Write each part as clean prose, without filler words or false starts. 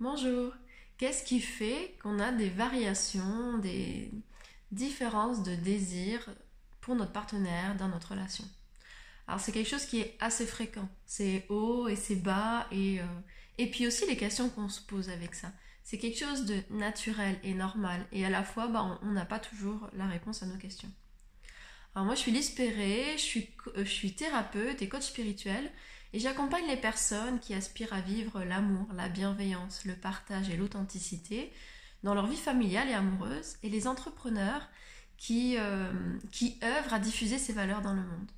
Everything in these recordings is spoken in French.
Bonjour. Qu'est-ce qui fait qu'on a des variations, des différences de désir pour notre partenaire dans notre relation? Alors c'est quelque chose qui est assez fréquent. C'est haut et c'est bas et puis aussi les questions qu'on se pose avec ça. C'est quelque chose de naturel et normal et à la fois on n'a pas toujours la réponse à nos questions. Alors moi je suis Lise Perret, je suis thérapeute et coach spirituel et j'accompagne les personnes qui aspirent à vivre l'amour, la bienveillance, le partage et l'authenticité dans leur vie familiale et amoureuse et les entrepreneurs qui œuvrent à diffuser ces valeurs dans le monde.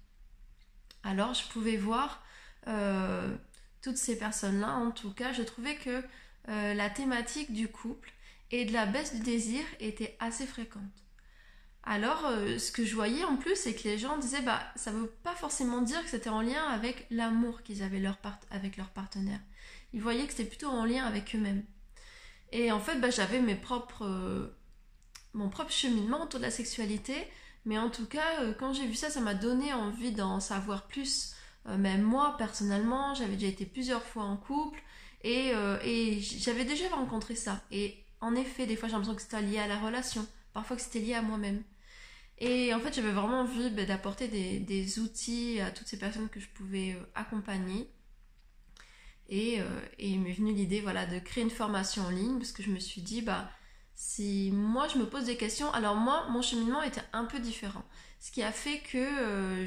Alors je pouvais voir euh, toutes ces personnes-là, en tout cas je trouvais que la thématique du couple et de la baisse du désir était assez fréquente. Alors, ce que je voyais en plus, c'est que les gens disaient, bah, ça veut pas forcément dire que c'était en lien avec l'amour qu'ils avaient avec leur partenaire. Ils voyaient que c'était plutôt en lien avec eux-mêmes. Et en fait, bah, j'avais mon propre cheminement autour de la sexualité, mais en tout cas, quand j'ai vu ça, ça m'a donné envie d'en savoir plus. Même moi, personnellement, j'avais déjà été plusieurs fois en couple, et j'avais déjà rencontré ça. Et en effet, des fois, j'ai l'impression que c'était lié à la relation, parfois que c'était lié à moi-même. Et en fait, j'avais vraiment envie d'apporter des outils à toutes ces personnes que je pouvais accompagner. Et il m'est venu l'idée voilà, de créer une formation en ligne parce que je me suis dit, bah, si moi je me pose des questions, alors moi, mon cheminement était un peu différent. Ce qui a fait que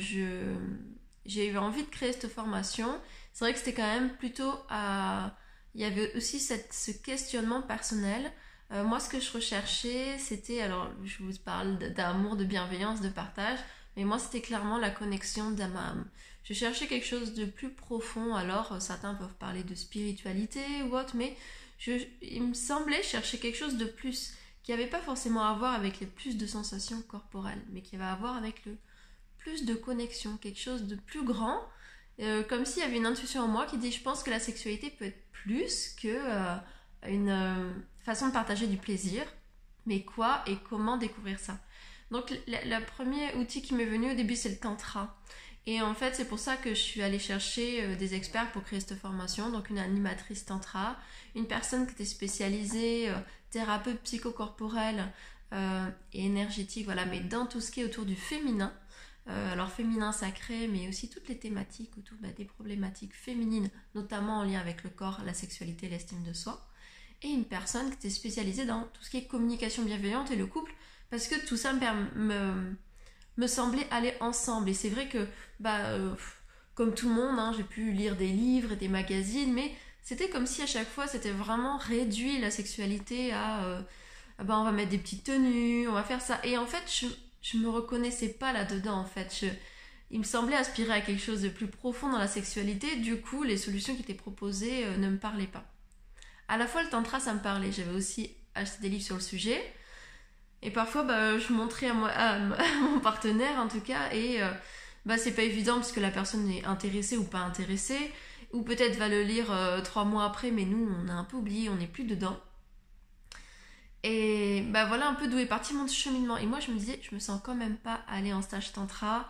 j'ai eu envie de créer cette formation. C'est vrai que c'était quand même plutôt à... Il y avait aussi ce questionnement personnel. Moi, ce que je recherchais, c'était, alors je vous parle d'amour, de bienveillance, de partage, mais moi, c'était clairement la connexion d'âme à âme. Je cherchais quelque chose de plus profond, alors certains peuvent parler de spiritualité ou autre, mais il me semblait chercher quelque chose de plus, qui n'avait pas forcément à voir avec les plus de sensations corporelles, mais qui avait à voir avec le plus de connexion, quelque chose de plus grand, comme s'il y avait une intuition en moi qui dit je pense que la sexualité peut être plus que une façon de partager du plaisir, mais quoi et comment découvrir ça. Donc le premier outil qui m'est venu au début c'est le tantra. Et en fait c'est pour ça que je suis allée chercher des experts pour créer cette formation, donc une animatrice tantra, une personne qui était spécialisée thérapeute psychocorporelle et énergétique, voilà, mais dans tout ce qui est autour du féminin. Alors féminin sacré, mais aussi toutes les thématiques autour des problématiques féminines, notamment en lien avec le corps, la sexualité, l'estime de soi. Et une personne qui était spécialisée dans tout ce qui est communication bienveillante et le couple, parce que tout ça me semblait aller ensemble. Et c'est vrai que, comme tout le monde, hein, j'ai pu lire des livres et des magazines, mais c'était comme si à chaque fois c'était vraiment réduit la sexualité à on va mettre des petites tenues, on va faire ça. Et en fait, je me reconnaissais pas là-dedans en fait. Il me semblait aspirer à quelque chose de plus profond dans la ssexualité, du coup les solutions qui étaient proposées ne me parlaient pas. À la fois le tantra ça me parlait, j'avais aussi acheté des livres sur le sujet, et parfois je montrais à mon partenaire en tout cas, et c'est pas évident parce que la personne est intéressée ou pas intéressée, ou peut-être va le lire 3 mois après, mais nous on a un peu oublié, on n'est plus dedans. Et voilà un peu d'où est parti mon cheminement. Et moi je me disais, je me sens quand même pas aller en stage tantra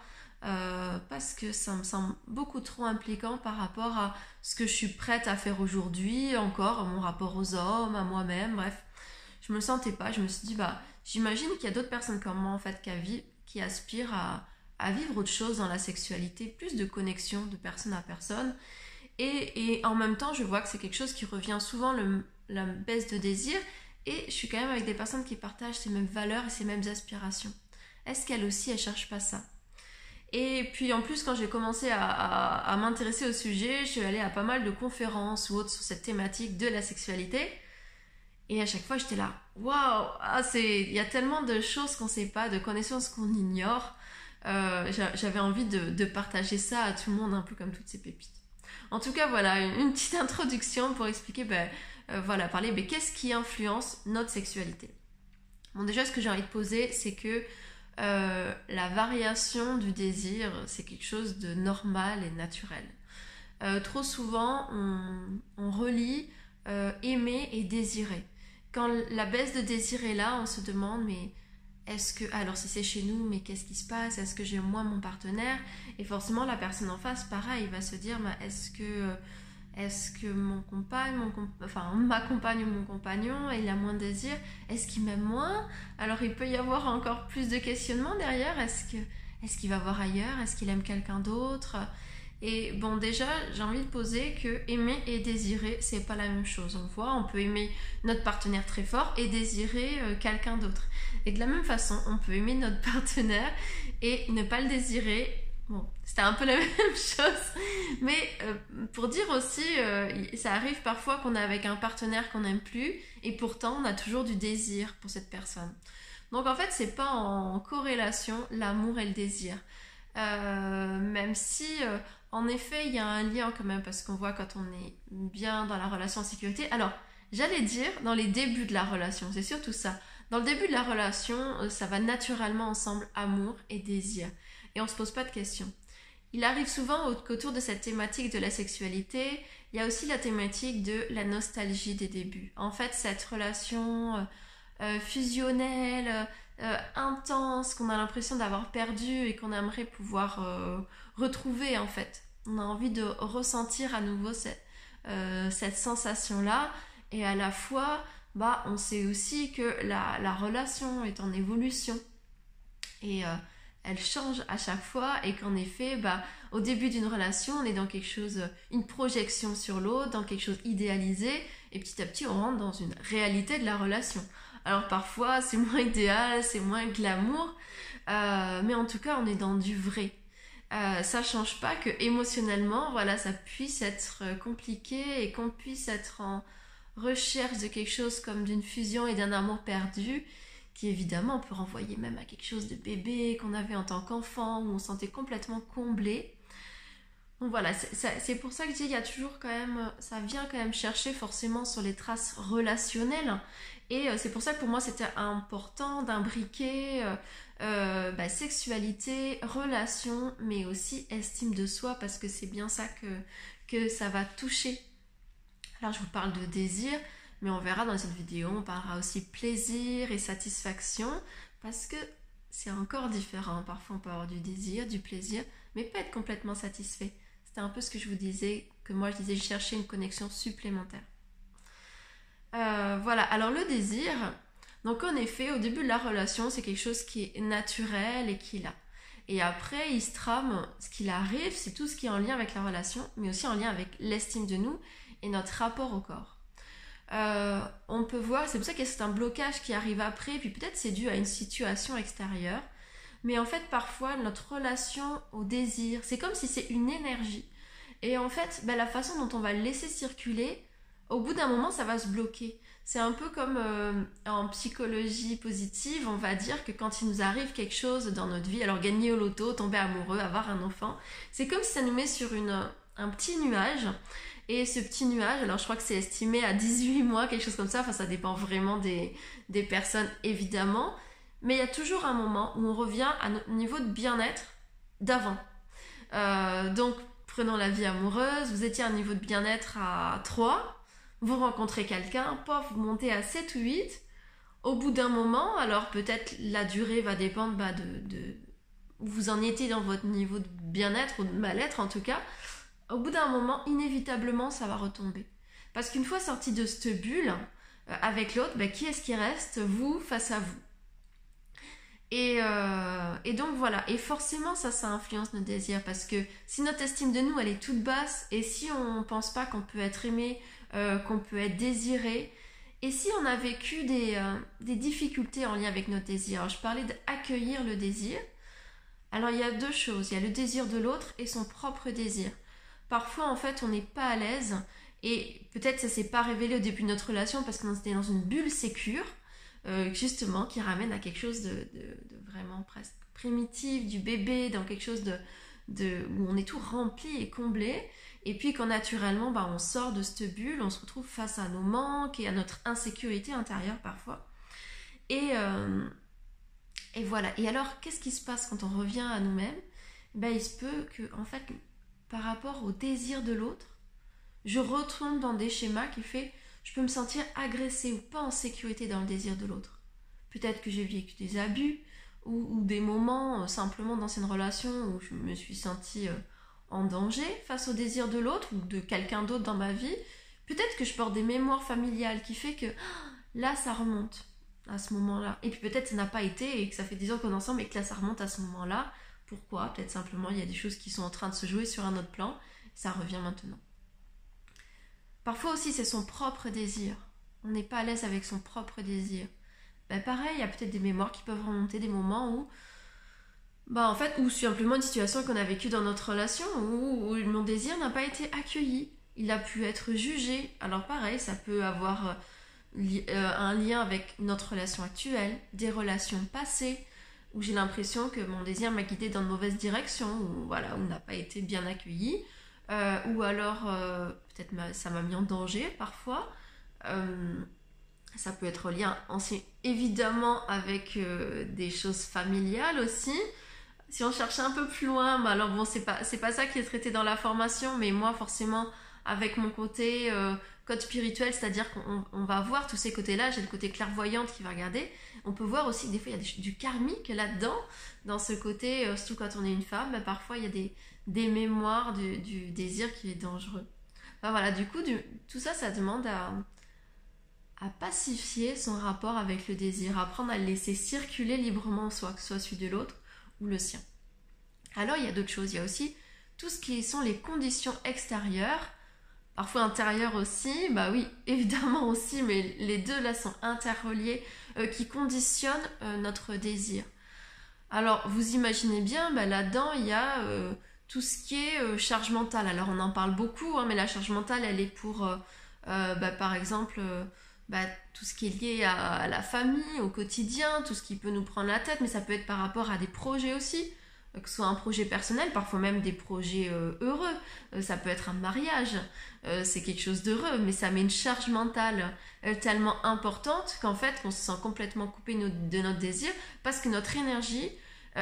parce que ça me semble beaucoup trop impliquant par rapport à ce que je suis prête à faire aujourd'hui, encore mon rapport aux hommes, à moi-même, bref. Je me sentais pas, je me suis dit, j'imagine qu'il y a d'autres personnes comme moi en fait qui aspirent à vivre autre chose dans la sexualité, plus de connexion de personne à personne. Et en même temps, je vois que c'est quelque chose qui revient souvent, la baisse de désir. Et je suis quand même avec des personnes qui partagent ces mêmes valeurs et ces mêmes aspirations. Est-ce qu'elles aussi, elles cherchent pas ça? Et puis en plus, quand j'ai commencé à m'intéresser au sujet, je suis allée à pas mal de conférences ou autres sur cette thématique de la sexualité. Et à chaque fois, j'étais là, waouh, il y a tellement de choses qu'on sait pas, de connaissances qu'on ignore. J'avais envie de partager ça à tout le monde, un peu comme toutes ces pépites. En tout cas, voilà, une petite introduction pour expliquer, parler, qu'est-ce qui influence notre sexualité. Bon, déjà, ce que j'ai envie de poser, c'est que la variation du désir, c'est quelque chose de normal et naturel. Trop souvent, on relie aimer et désirer. Quand la baisse de désir est là, on se demande, mais est-ce que, alors si c'est chez nous, mais qu'est-ce qui se passe? Est-ce que j'aime moins mon partenaire? Et forcément, la personne en face, pareil, va se dire, Est-ce que ma compagne ou mon compagnon, il a moins de désir? Est-ce qu'il m'aime moins? Alors il peut y avoir encore plus de questionnements derrière. Est-ce qu'il va voir ailleurs? Est-ce qu'il aime quelqu'un d'autre? Et bon, déjà, j'ai envie de poser que aimer et désirer, c'est pas la même chose. On peut aimer notre partenaire très fort et désirer quelqu'un d'autre. Et de la même façon, on peut aimer notre partenaire et ne pas le désirer. Bon, c'était un peu la même chose, mais pour dire aussi, ça arrive parfois qu'on est avec un partenaire qu'on n'aime plus, et pourtant on a toujours du désir pour cette personne. Donc en fait, c'est pas en corrélation l'amour et le désir. Même si, en effet, il y a un lien quand même, parce qu'on voit quand on est bien dans la relation en sécurité. Alors, j'allais dire dans les débuts de la relation, c'est surtout ça. Dans le début de la relation, ça va naturellement ensemble, amour et désir. Et on ne se pose pas de questions. Il arrive souvent qu'autour de cette thématique de la sexualité, il y a aussi la thématique de la nostalgie des débuts. En fait, cette relation fusionnelle, intense, qu'on a l'impression d'avoir perdu et qu'on aimerait pouvoir retrouver en fait. On a envie de ressentir à nouveau cette sensation-là. Et à la fois, on sait aussi que la relation est en évolution. Et elle change à chaque fois et qu'en effet, au début d'une relation, on est dans quelque chose, une projection sur l'autre, dans quelque chose idéalisé, et petit à petit, on rentre dans une réalité de la relation. Alors parfois, c'est moins idéal, c'est moins glamour, mais en tout cas, on est dans du vrai. Ça change pas que émotionnellement, voilà, ça puisse être compliqué et qu'on puisse être en recherche de quelque chose comme d'une fusion et d'un amour perdu, qui évidemment peut renvoyer même à quelque chose de bébé qu'on avait en tant qu'enfant, où on se sentait complètement comblé. Donc voilà, c'est pour ça que je dis, il y a toujours quand même, ça vient quand même chercher forcément sur les traces relationnelles. Et c'est pour ça que pour moi c'était important d'imbriquer sexualité, relation, mais aussi estime de soi, parce que c'est bien ça que ça va toucher. Alors je vous parle de désir, mais on verra dans cette vidéo, on parlera aussi plaisir et satisfaction, parce que c'est encore différent. Parfois on peut avoir du désir, du plaisir, mais pas être complètement satisfait. C'était un peu ce que je vous disais, que moi je disais, je cherchais une connexion supplémentaire. Voilà, alors le désir, donc en effet, au début de la relation, c'est quelque chose qui est naturel et qui est là. Et après, il se trame, ce qu'il arrive, c'est tout ce qui est en lien avec la relation, mais aussi en lien avec l'estime de nous et notre rapport au corps. On peut voir, c'est pour ça qu'il y a un blocage qui arrive après, puis peut-être c'est dû à une situation extérieure, mais en fait parfois notre relation au désir, c'est comme si c'est une énergie, et en fait la façon dont on va le laisser circuler, au bout d'un moment ça va se bloquer. C'est un peu comme en psychologie positive, on va dire que quand il nous arrive quelque chose dans notre vie, alors gagner au loto, tomber amoureux, avoir un enfant, c'est comme si ça nous met sur un petit nuage. Et ce petit nuage, alors je crois que c'est estimé à 18 mois, quelque chose comme ça, enfin ça dépend vraiment des personnes évidemment, mais il y a toujours un moment où on revient à notre niveau de bien-être d'avant. Donc prenons la vie amoureuse, vous étiez à un niveau de bien-être à 3, vous rencontrez quelqu'un, pof, vous montez à 7 ou 8, au bout d'un moment, alors peut-être la durée va dépendre de où vous en étiez dans votre niveau de bien-être ou de mal-être en tout cas. Au bout d'un moment, inévitablement, ça va retomber. Parce qu'une fois sorti de cette bulle, avec l'autre, qui est-ce qui reste? Vous face à vous. Et donc voilà. Et forcément, ça influence nos désirs. Parce que si notre estime de nous, elle est toute basse, et si on ne pense pas qu'on peut être aimé, qu'on peut être désiré, et si on a vécu des difficultés en lien avec notre désir. Alors, je parlais d'accueillir le désir. Alors, il y a deux choses. Il y a le désir de l'autre et son propre désir. Parfois, en fait, on n'est pas à l'aise et peut-être ça s'est pas révélé au début de notre relation parce qu'on était dans une bulle sécure, justement, qui ramène à quelque chose de vraiment presque primitif, du bébé, dans quelque chose où on est tout rempli et comblé. Et puis quand naturellement, on sort de cette bulle, on se retrouve face à nos manques et à notre insécurité intérieure parfois. Et voilà. Et alors, qu'est-ce qui se passe quand on revient à nous-mêmes? Il se peut que, en fait, par rapport au désir de l'autre, je retombe dans des schémas qui fait je peux me sentir agressée ou pas en sécurité dans le désir de l'autre. Peut-être que j'ai vécu des abus ou des moments simplement dans une relation où je me suis sentie en danger face au désir de l'autre ou de quelqu'un d'autre dans ma vie. Peut-être que je porte des mémoires familiales qui fait que là ça remonte à ce moment-là. Et puis peut-être ça n'a pas été et que ça fait 10 ans qu'on est ensemble et que là ça remonte à ce moment-là. Pourquoi? Peut-être simplement il y a des choses qui sont en train de se jouer sur un autre plan. Ça revient maintenant. Parfois aussi c'est son propre désir. On n'est pas à l'aise avec son propre désir. Ben pareil, il y a peut-être des mémoires qui peuvent remonter, des moments où ou simplement une situation qu'on a vécue dans notre relation où mon désir n'a pas été accueilli. Il a pu être jugé. Alors pareil, ça peut avoir un lien avec notre relation actuelle, des relations passées, où j'ai l'impression que mon désir m'a guidée dans de mauvaises directions, où on n'a pas été bien accueilli, ou alors peut-être ça m'a mis en danger parfois. Ça peut être lié évidemment avec des choses familiales aussi. Si on cherchait un peu plus loin, alors bon, c'est pas ça qui est traité dans la formation, mais moi forcément avec mon côté code spirituel, c'est-à-dire qu'on va voir tous ces côtés-là, j'ai le côté clairvoyante qui va regarder, on peut voir aussi que des fois il y a du karmique là-dedans, dans ce côté, surtout quand on est une femme, parfois il y a des mémoires du désir qui est dangereux. Voilà, du coup, tout ça, ça demande à pacifier son rapport avec le désir, apprendre à le laisser circuler librement, soit que ce soit celui de l'autre ou le sien. Alors il y a d'autres choses, il y a aussi tout ce qui sont les conditions extérieures, parfois intérieures aussi, bah oui, évidemment aussi, mais les deux là sont interreliés, qui conditionnent notre désir. Alors vous imaginez bien, là-dedans il y a tout ce qui est charge mentale. Alors on en parle beaucoup, mais la charge mentale elle est pour, par exemple, tout ce qui est lié à la famille, au quotidien, tout ce qui peut nous prendre la tête, mais ça peut être par rapport à des projets aussi, que ce soit un projet personnel, parfois même des projets heureux, ça peut être un mariage, c'est quelque chose d'heureux, mais ça met une charge mentale tellement importante qu'en fait on se sent complètement coupé de notre désir, parce que notre énergie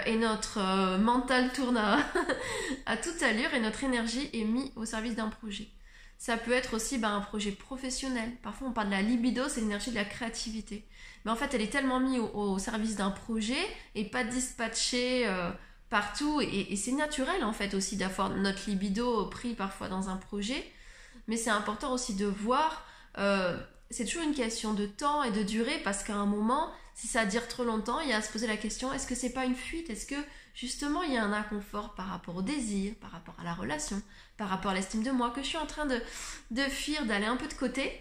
et notre mental tourne à toute allure et notre énergie est mise au service d'un projet. Ça peut être aussi un projet professionnel. Parfois, on parle de la libido, c'est l'énergie de la créativité. Mais en fait, elle est tellement mise au service d'un projet et pas dispatchée partout. Et c'est naturel, en fait, aussi d'avoir notre libido pris parfois dans un projet. Mais c'est important aussi de voir... c'est toujours une question de temps et de durée parce qu'à un moment, si ça dure trop longtemps, il y a à se poser la question, est-ce que c'est pas une fuite? Est-ce que justement il y a un inconfort par rapport au désir, par rapport à la relation, par rapport à l'estime de moi, que je suis en train de fuir, d'aller un peu de côté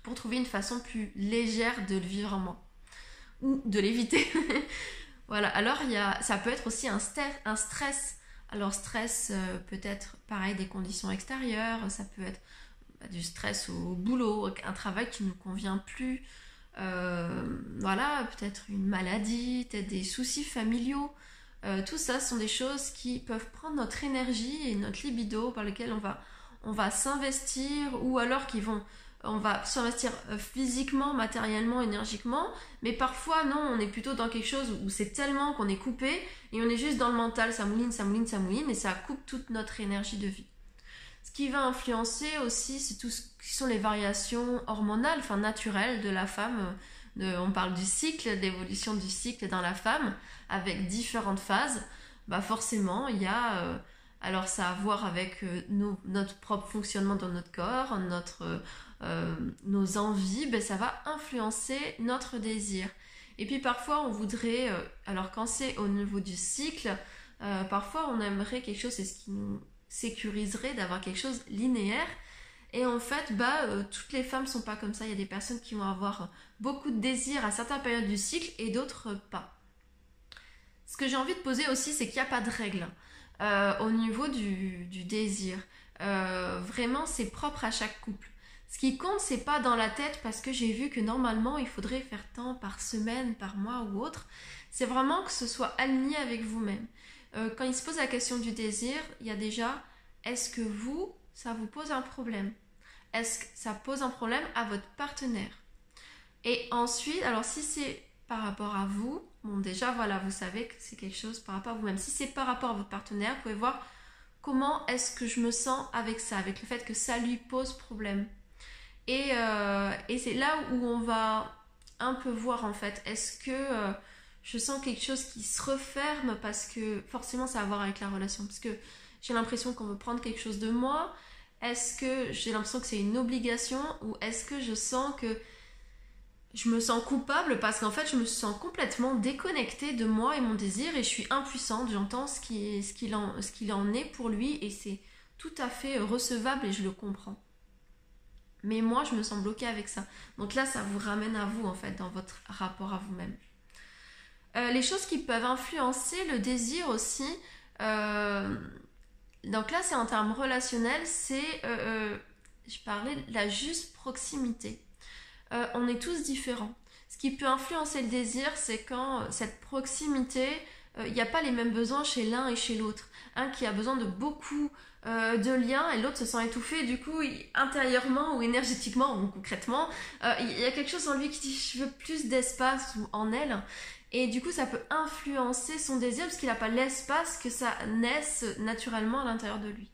pour trouver une façon plus légère de le vivre en moi ou de l'éviter. Voilà, alors ça peut être aussi un stress. Alors stress peut être pareil des conditions extérieures, ça peut être du stress au boulot, un travail qui ne nous convient plus, peut-être une maladie, peut-être des soucis familiaux. Tout ça sont des choses qui peuvent prendre notre énergie et notre libido par lesquelles on va s'investir ou alors on va s'investir physiquement, matériellement, énergiquement, mais parfois non, on est plutôt dans quelque chose où c'est tellement qu'on est coupé et on est juste dans le mental, ça mouline et ça coupe toute notre énergie de vie. Ce qui va influencer aussi, c'est tout ce qui sont les variations hormonales, naturelles de la femme. On parle du cycle, d'évolution du cycle dans la femme, avec différentes phases. Forcément, il y a... alors ça a à voir avec notre propre fonctionnement dans notre corps, nos envies, ça va influencer notre désir. Et puis parfois on voudrait, alors quand c'est au niveau du cycle, parfois on aimerait quelque chose, c'est ce qui nous sécuriserait d'avoir quelque chose linéaire. Et en fait, toutes les femmes sont pas comme ça. Il y a des personnes qui vont avoir beaucoup de désirs à certaines périodes du cycle et d'autres pas. Ce que j'ai envie de poser aussi, c'est qu'il n'y a pas de règle au niveau du désir. Vraiment, c'est propre à chaque couple. Ce qui compte, c'est pas dans la tête parce que j'ai vu que normalement, il faudrait faire tant par semaine, par mois ou autre. C'est vraiment que ce soit aligné avec vous-même. Quand il se pose la question du désir, il y a déjà, est-ce que ça vous pose un problème? Est-ce que ça pose un problème à votre partenaire? Et ensuite, alors si c'est par rapport à vous, déjà vous savez que c'est quelque chose par rapport à vous-même. Si c'est par rapport à votre partenaire, vous pouvez voir comment est-ce que je me sens avec ça, avec le fait que ça lui pose problème. Et c'est là où on va un peu voir en fait, est-ce que je sens quelque chose qui se referme parce que forcément ça a à voir avec la relation, parce que j'ai l'impression qu'on veut prendre quelque chose de moi? Est-ce que j'ai l'impression que c'est une obligation? Ou est-ce que je sens que je me sens coupable parce qu'en fait je me sens complètement déconnectée de moi et mon désir et je suis impuissante, j'entends ce qu'il en est pour lui et c'est tout à fait recevable et je le comprends. Mais moi je me sens bloquée avec ça. Donc là ça vous ramène à vous en fait dans votre rapport à vous-même. Les choses qui peuvent influencer le désir aussi, donc là c'est en termes relationnels, je parlais de la juste proximité. On est tous différents. Ce qui peut influencer le désir, c'est quand cette proximité, il n'y a pas les mêmes besoins chez l'un et chez l'autre. Un qui a besoin de beaucoup de liens et l'autre se sent étouffé. Du coup, intérieurement ou énergétiquement ou concrètement, il y a quelque chose en lui qui dit je veux plus d'espace ou en elle. Et du coup, ça peut influencer son désir parce qu'il n'a pas l'espace que ça naisse naturellement à l'intérieur de lui.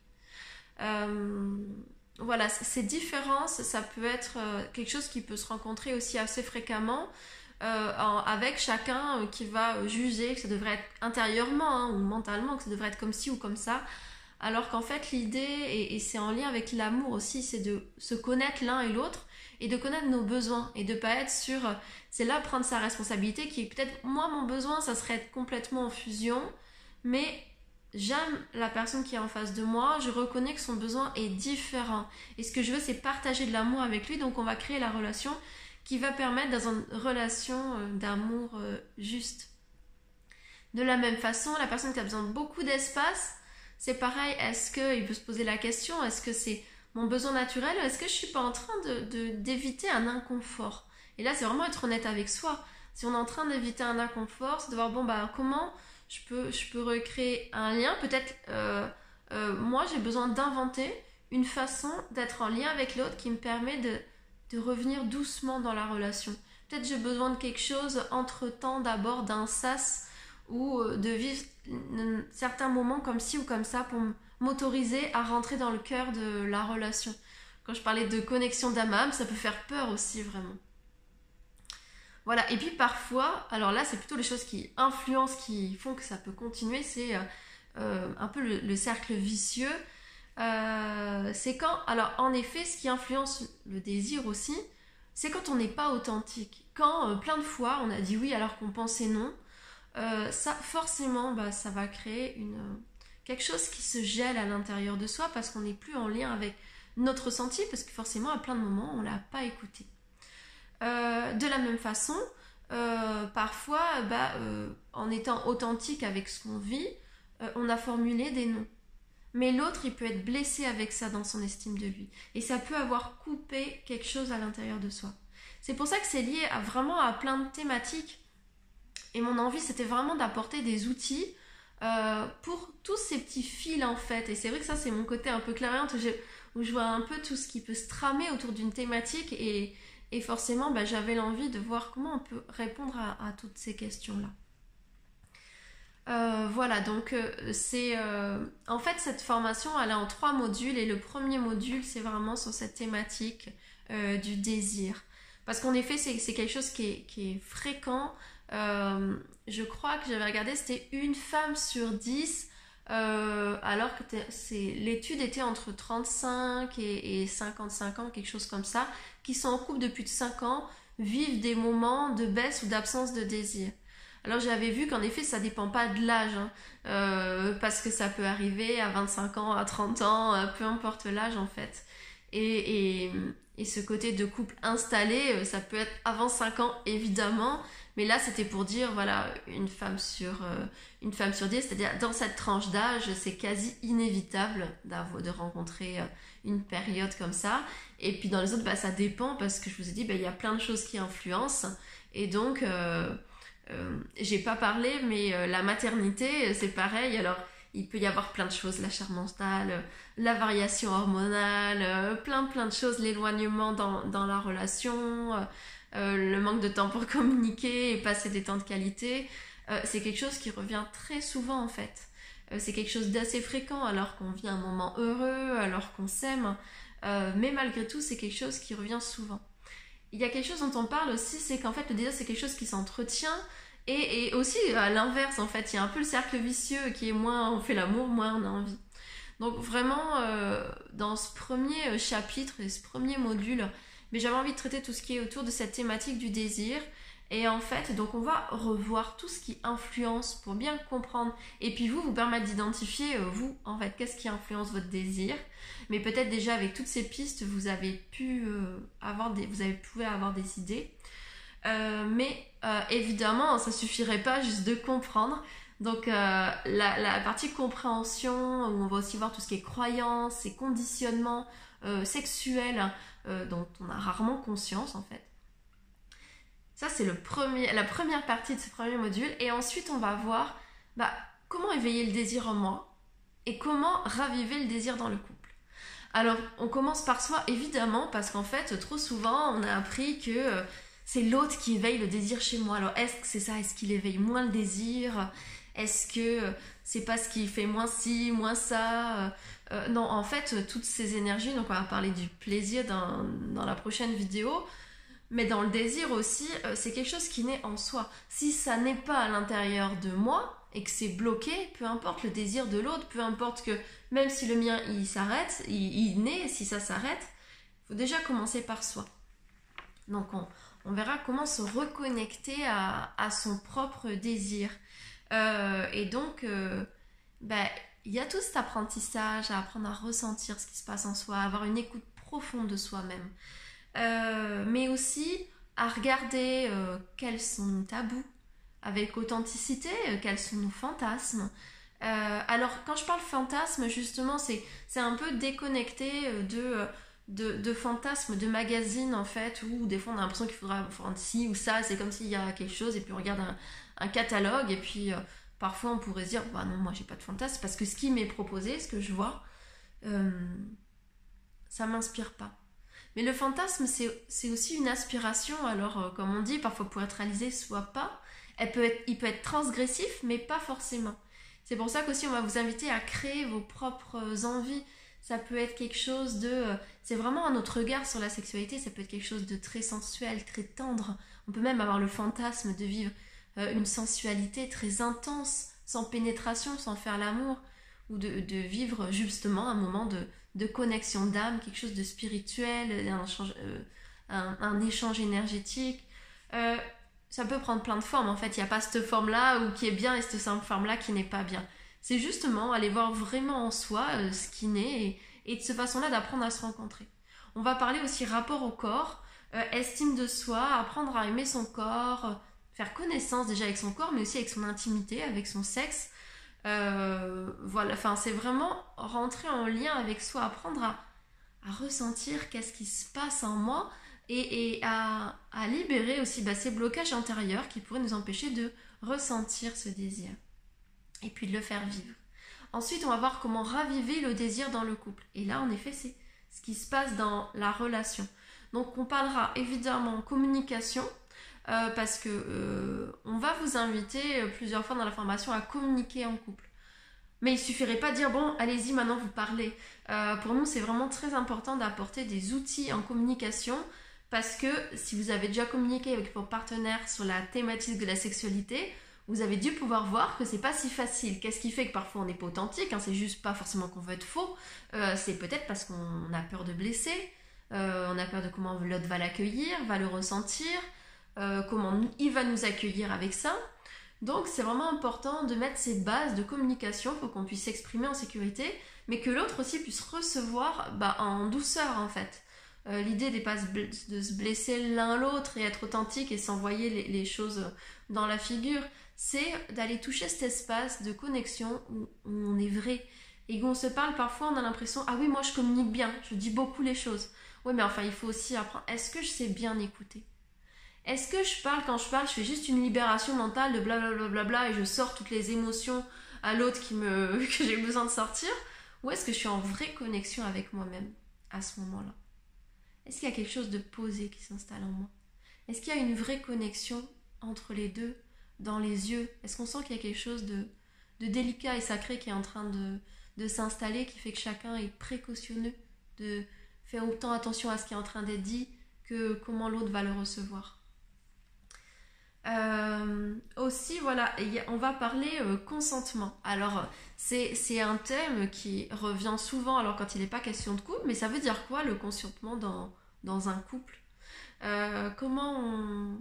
Voilà, ces différences, ça peut être quelque chose qui peut se rencontrer aussi assez fréquemment avec chacun qui va juger que ça devrait être intérieurement ou mentalement, que ça devrait être comme ci ou comme ça. Alors qu'en fait, l'idée, et c'est en lien avec l'amour aussi, c'est de se connaître l'un et l'autre et de connaître nos besoins et de pas être sur... c'est là prendre sa responsabilité qui est peut-être, moi, mon besoin, ça serait être complètement en fusion, mais... j'aime la personne qui est en face de moi, je reconnais que son besoin est différent. Et ce que je veux, c'est partager de l'amour avec lui, donc on va créer la relation qui va permettre dans une relation d'amour juste. De la même façon, la personne qui a besoin de beaucoup d'espace, c'est pareil, est-ce qu'il peut se poser la question, est-ce que c'est mon besoin naturel ou est-ce que je suis pas en train d'éviter un inconfort? Et là, c'est vraiment être honnête avec soi. Si on est en train d'éviter un inconfort, c'est de voir, bon, bah, comment... je peux recréer un lien. Peut-être, moi, j'ai besoin d'inventer une façon d'être en lien avec l'autre qui me permet de revenir doucement dans la relation. Peut-être j'ai besoin de quelque chose entre-temps d'abord d'un sas ou de vivre certains moments comme ci ou comme ça pour m'autoriser à rentrer dans le cœur de la relation. Quand je parlais de connexion d'âme à âme, ça peut faire peur aussi, vraiment. Voilà, et puis parfois, alors là c'est plutôt les choses qui influencent, qui font que ça peut continuer, c'est un peu le cercle vicieux. C'est quand, alors en effet, ce qui influence le désir aussi, c'est quand on n'est pas authentique. Quand plein de fois on a dit oui alors qu'on pensait non, ça forcément ça va créer quelque chose qui se gèle à l'intérieur de soi parce qu'on n'est plus en lien avec notre ressenti, parce que forcément à plein de moments on ne l'a pas écouté. De la même façon, parfois, en étant authentique avec ce qu'on vit, on a formulé des non. Mais l'autre, il peut être blessé avec ça dans son estime de lui. Et ça peut avoir coupé quelque chose à l'intérieur de soi. C'est pour ça que c'est lié vraiment à plein de thématiques. Et mon envie, c'était vraiment d'apporter des outils pour tous ces petits fils, en fait. Et c'est vrai que ça, c'est mon côté un peu clairvoyante où je vois un peu tout ce qui peut se tramer autour d'une thématique et forcément, j'avais l'envie de voir comment on peut répondre à toutes ces questions-là. Voilà, donc en fait, cette formation, elle est en 3 modules. Et le premier module, c'est vraiment sur cette thématique du désir. Parce qu'en effet, c'est quelque chose qui est fréquent. Je crois que j'avais regardé, c'était 1 femme sur 10, alors que l'étude était entre 35 et 55 ans, quelque chose comme ça, qui sont en couple depuis 5 ans, vivent des moments de baisse ou d'absence de désir. Alors j'avais vu qu'en effet ça dépend pas de l'âge, parce que ça peut arriver à 25 ans, à 30 ans, peu importe l'âge en fait. Et ce côté de couple installé, ça peut être avant 5 ans évidemment, mais là c'était pour dire voilà, une femme sur 10, c'est-à-dire dans cette tranche d'âge, c'est quasi inévitable de rencontrer une période comme ça. Et puis dans les autres, ça dépend, parce que je vous ai dit, il y a plein de choses qui influencent. Et donc, j'ai pas parlé, mais la maternité, c'est pareil. Alors, il peut y avoir plein de choses, la charge mentale, la variation hormonale, plein de choses, l'éloignement dans la relation, le manque de temps pour communiquer et passer des temps de qualité. C'est quelque chose qui revient très souvent en fait. C'est quelque chose d'assez fréquent alors qu'on vit un moment heureux, alors qu'on s'aime. Mais malgré tout, c'est quelque chose qui revient souvent. Il y a quelque chose dont on parle aussi, c'est qu'en fait le désir c'est quelque chose qui s'entretient. Et aussi à l'inverse en fait, il y a un peu le cercle vicieux qui est moins on fait l'amour, moins on a envie. Donc vraiment, dans ce premier chapitre et ce premier module, mais j'avais envie de traiter tout ce qui est autour de cette thématique du désir. Et en fait, donc on va revoir tout ce qui influence pour bien comprendre et puis vous permettre d'identifier, vous, en fait, qu'est-ce qui influence votre désir. Mais peut-être déjà avec toutes ces pistes, vous avez pu avoir des idées. Mais évidemment, ça suffirait pas juste de comprendre. Donc la partie compréhension, où on va aussi voir tout ce qui est croyances et conditionnements sexuels dont on a rarement conscience en fait. Ça, c'est la première partie de ce premier module. Et ensuite, on va voir comment éveiller le désir en moi et comment raviver le désir dans le couple. Alors, on commence par soi, évidemment, parce qu'en fait, trop souvent, on a appris que c'est l'autre qui éveille le désir chez moi. Alors, est-ce que c'est ça? Est-ce qu'il éveille moins le désir? Est-ce que c'est parce qu'il fait moins ci, moins ça? Non, en fait, toutes ces énergies, donc on va parler du plaisir dans la prochaine vidéo, mais dans le désir aussi, c'est quelque chose qui naît en soi. Si ça n'est pas à l'intérieur de moi et que c'est bloqué, peu importe le désir de l'autre, peu importe que même si le mien il s'arrête, il naît, si ça s'arrête, il faut déjà commencer par soi. Donc on verra comment se reconnecter à son propre désir. Et donc, il y a tout cet apprentissage à apprendre à ressentir ce qui se passe en soi, à avoir une écoute profonde de soi-même. Mais aussi à regarder quels sont nos tabous avec authenticité, quels sont nos fantasmes. Alors quand je parle fantasme, justement, c'est un peu déconnecté de fantasmes de magazines en fait, où des fois on a l'impression qu'il faudra faire ci ou ça, c'est comme s'il y a quelque chose et puis on regarde un catalogue et puis parfois on pourrait se dire bah non, moi j'ai pas de fantasme parce que ce qui m'est proposé, ce que je vois, ça m'inspire pas. Mais le fantasme, c'est aussi une aspiration. Alors, comme on dit, parfois pour être réalisé, soit pas. Il peut être transgressif, mais pas forcément. C'est pour ça qu'aussi, on va vous inviter à créer vos propres envies. Ça peut être quelque chose c'est vraiment un autre regard sur la sexualité. Ça peut être quelque chose de très sensuel, très tendre. On peut même avoir le fantasme de vivre une sensualité très intense, sans pénétration, sans faire l'amour. Ou de vivre justement un moment de connexion d'âme, quelque chose de spirituel, un échange énergétique. Ça peut prendre plein de formes en fait, il n'y a pas cette forme-là ou qui est bien et cette forme-là qui n'est pas bien. C'est justement aller voir vraiment en soi ce qui naît et de cette façon-là d'apprendre à se rencontrer. On va parler aussi rapport au corps, estime de soi, apprendre à aimer son corps, faire connaissance déjà avec son corps mais aussi avec son intimité, avec son sexe. Voilà, enfin c'est vraiment rentrer en lien avec soi, apprendre à ressentir qu'est-ce qui se passe en moi et à libérer aussi ces blocages intérieurs qui pourraient nous empêcher de ressentir ce désir et puis de le faire vivre. Ensuite, on va voir comment raviver le désir dans le couple. Et là, en effet, c'est ce qui se passe dans la relation. Donc, on parlera évidemment communication, parce que on va vous inviter plusieurs fois dans la formation à communiquer en couple. Mais il suffirait pas de dire bon, allez-y, maintenant vous parlez. Pour nous, c'est vraiment très important d'apporter des outils en communication parce que si vous avez déjà communiqué avec vos partenaires sur la thématique de la sexualité, vous avez dû pouvoir voir que c'est pas si facile. Qu'est-ce qui fait que parfois on n'est pas authentique, c'est juste pas forcément qu'on veut être faux, c'est peut-être parce qu'on a peur de blesser, on a peur de comment l'autre va l'accueillir, va le ressentir, comment il va nous accueillir avec ça. Donc c'est vraiment important de mettre ces bases de communication pour qu'on puisse s'exprimer en sécurité, mais que l'autre aussi puisse recevoir en douceur en fait. L'idée n'est pas de se blesser l'un l'autre et être authentique et s'envoyer les choses dans la figure, c'est d'aller toucher cet espace de connexion où on est vrai et où on se parle parfois, on a l'impression ah oui moi je communique bien, je dis beaucoup les choses. Oui mais enfin il faut aussi apprendre, est-ce que je sais bien écouter? Est-ce que quand je parle, je fais juste une libération mentale de blablabla et je sors toutes les émotions à l'autre que j'ai besoin de sortir? Ou est-ce que je suis en vraie connexion avec moi-même à ce moment-là? Est-ce qu'il y a quelque chose de posé qui s'installe en moi? Est-ce qu'il y a une vraie connexion entre les deux, dans les yeux? Est-ce qu'on sent qu'il y a quelque chose de délicat et sacré qui est en train de s'installer, qui fait que chacun est précautionneux, de faire autant attention à ce qui est en train d'être dit que comment l'autre va le recevoir? Aussi, voilà, on va parler consentement. Alors, c'est un thème qui revient souvent, alors quand il n'est pas question de couple, mais ça veut dire quoi le consentement dans un couple? Comment on...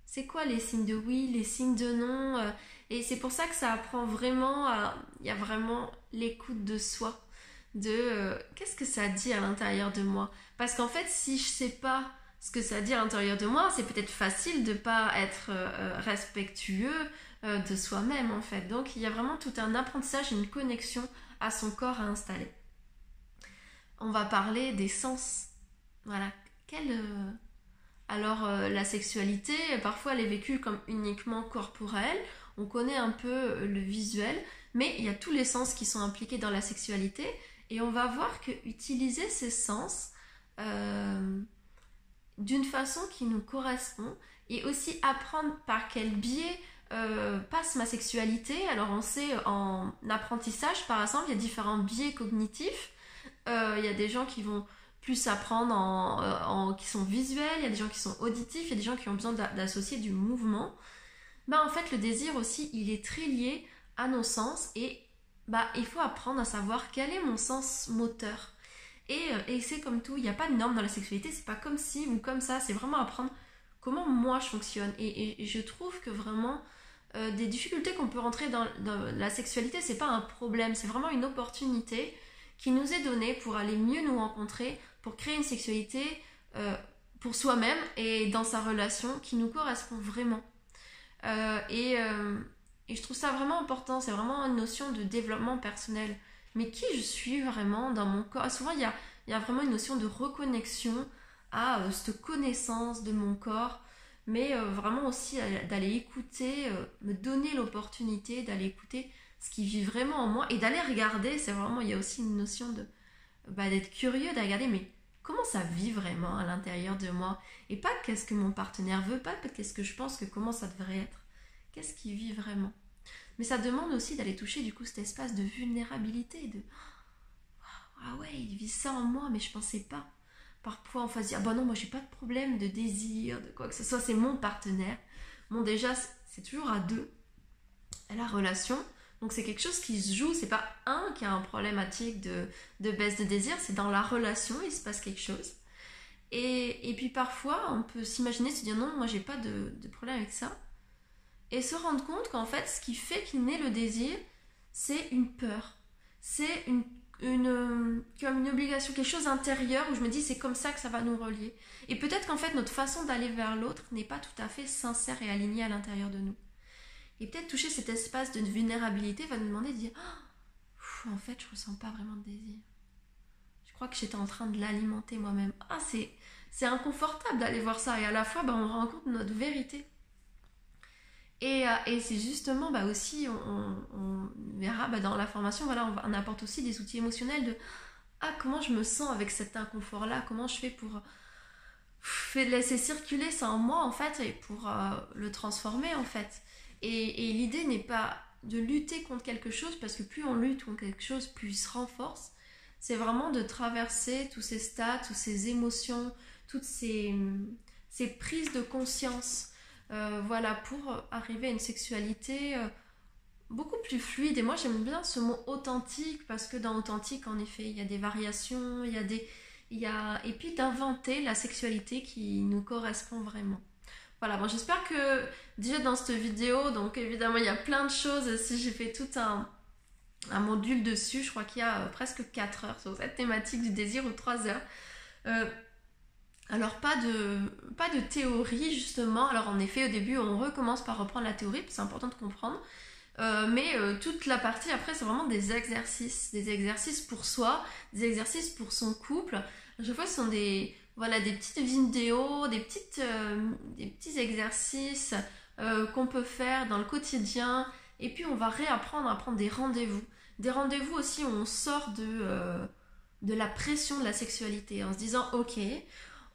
C'est quoi les signes de oui, les signes de non? Et c'est pour ça que ça apprend vraiment à... Il y a vraiment l'écoute de soi, de qu'est-ce que ça dit à l'intérieur de moi? Parce qu'en fait, si je sais pas ce que ça dit à l'intérieur de moi, c'est peut-être facile de pas être respectueux de soi-même en fait. Donc il y a vraiment tout un apprentissage, une connexion à son corps à installer. On va parler des sens. Voilà. Quel, alors la sexualité, parfois elle est vécue comme uniquement corporelle. On connaît un peu le visuel, mais il y a tous les sens qui sont impliqués dans la sexualité. Et on va voir que utiliser ces sens euh, d'une façon qui nous correspond et aussi apprendre par quel biais passe ma sexualité. Alors on sait en apprentissage par exemple, il y a différents biais cognitifs. Il y a des gens qui vont plus apprendre qui sont visuels, il y a des gens qui sont auditifs, il y a des gens qui ont besoin d'associer du mouvement. Bah, en fait le désir aussi il est très lié à nos sens et bah, il faut apprendre à savoir quel est mon sens moteur. Et c'est comme tout, il n'y a pas de norme dans la sexualité, c'est pas comme ci ou comme ça, c'est vraiment apprendre comment moi je fonctionne. Et je trouve que vraiment, des difficultés qu'on peut rentrer dans la sexualité, c'est pas un problème, c'est vraiment une opportunité qui nous est donnée pour aller mieux nous rencontrer, pour créer une sexualité pour soi-même et dans sa relation qui nous correspond vraiment. Euh, et, euh, et je trouve ça vraiment important, c'est vraiment une notion de développement personnel. Mais qui je suis vraiment dans mon corps? Souvent, il y a vraiment une notion de reconnexion à cette connaissance de mon corps, mais vraiment aussi d'aller écouter, me donner l'opportunité d'aller écouter ce qui vit vraiment en moi et d'aller regarder. C'est vraiment, il y a aussi une notion de d'être curieux, de regarder, mais comment ça vit vraiment à l'intérieur de moi? Et pas qu'est-ce que mon partenaire veut, pas qu'est-ce que je pense que comment ça devrait être. Qu'est-ce qui vit vraiment? Mais ça demande aussi d'aller toucher du coup cet espace de vulnérabilité, de ah ouais, il vit ça en moi, mais je pensais pas. Parfois on va se dire ah bah non, moi j'ai pas de problème de désir, de quoi que ce soit, c'est mon partenaire. Bon déjà c'est toujours à deux, la relation. Donc c'est quelque chose qui se joue, c'est pas un qui a un problématique de baisse de désir, c'est dans la relation, il se passe quelque chose. Et puis parfois on peut s'imaginer, se dire non, moi j'ai pas de problème avec ça. Et se rendre compte qu'en fait, ce qui fait qu'il naît le désir, c'est une peur. C'est comme une obligation, quelque chose d'intérieur où je me dis c'est comme ça que ça va nous relier. Et peut-être qu'en fait, notre façon d'aller vers l'autre n'est pas tout à fait sincère et alignée à l'intérieur de nous. Et peut-être toucher cet espace de vulnérabilité va nous demander de dire en fait, je ressens pas vraiment de désir. Je crois que j'étais en train de l'alimenter moi-même. C'est inconfortable d'aller voir ça. Et à la fois, on rencontre notre vérité. Et c'est justement aussi, on verra dans la formation, voilà, on apporte aussi des outils émotionnels de comment je me sens avec cet inconfort-là, comment je fais pour laisser circuler ça en moi en fait et pour le transformer en fait. Et l'idée n'est pas de lutter contre quelque chose parce que plus on lutte contre quelque chose, plus il se renforce. C'est vraiment de traverser tous ces stades, toutes ces émotions, toutes ces prises de conscience. Voilà, pour arriver à une sexualité beaucoup plus fluide. Et moi, j'aime bien ce mot authentique parce que dans authentique, en effet, il y a des variations, et puis d'inventer la sexualité qui nous correspond vraiment. Voilà, bon, j'espère que déjà dans cette vidéo, donc évidemment, il y a plein de choses. Si j'ai fait tout un module dessus, je crois qu'il y a presque 4 heures sur cette thématique du désir ou 3 heures. Alors pas de théorie justement, alors en effet au début on recommence par reprendre la théorie, c'est important de comprendre, mais toute la partie après c'est vraiment des exercices pour soi, des exercices pour son couple. À chaque fois ce sont des petites vidéos, des petits exercices qu'on peut faire dans le quotidien, et puis on va réapprendre à prendre des rendez-vous aussi où on sort de la pression de la sexualité en se disant ok,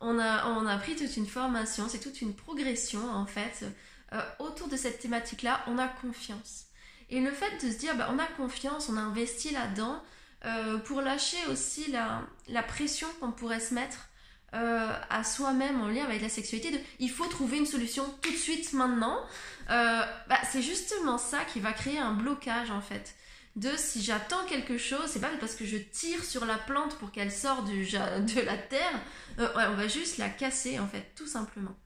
on a pris toute une formation, c'est toute une progression en fait. Autour de cette thématique-là, on a confiance. Et le fait de se dire, on a confiance, on a investi là-dedans, pour lâcher aussi la pression qu'on pourrait se mettre à soi-même en lien avec la sexualité, il faut trouver une solution tout de suite maintenant, c'est justement ça qui va créer un blocage en fait. Si j'attends quelque chose, c'est pas parce que je tire sur la plante pour qu'elle sorte de la terre, on va juste la casser en fait, tout simplement.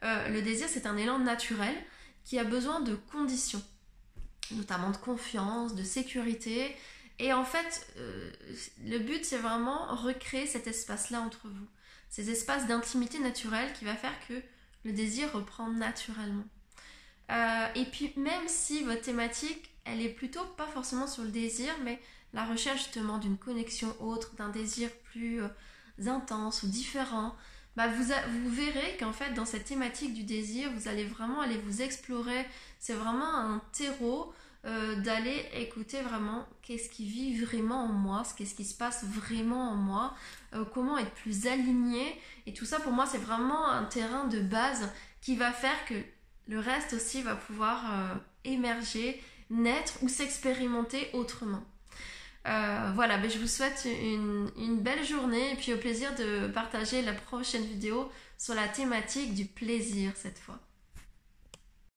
Le désir, c'est un élan naturel qui a besoin de conditions, notamment de confiance, de sécurité. Et en fait, le but, c'est vraiment recréer cet espace-là entre vous. Ces espaces d'intimité naturelle qui va faire que le désir reprend naturellement. Et puis, même si votre thématique, elle est plutôt pas forcément sur le désir, mais la recherche justement d'une connexion autre, d'un désir plus intense ou différent, vous verrez qu'en fait, dans cette thématique du désir, vous allez vraiment aller vous explorer. C'est vraiment un terreau d'aller écouter vraiment qu'est-ce qui vit vraiment en moi, qu'est-ce qui se passe vraiment en moi, comment être plus aligné. Et tout ça, pour moi, c'est vraiment un terrain de base qui va faire que le reste aussi va pouvoir émerger, naître ou s'expérimenter autrement. Voilà, je vous souhaite une belle journée et puis au plaisir de partager la prochaine vidéo sur la thématique du plaisir cette fois.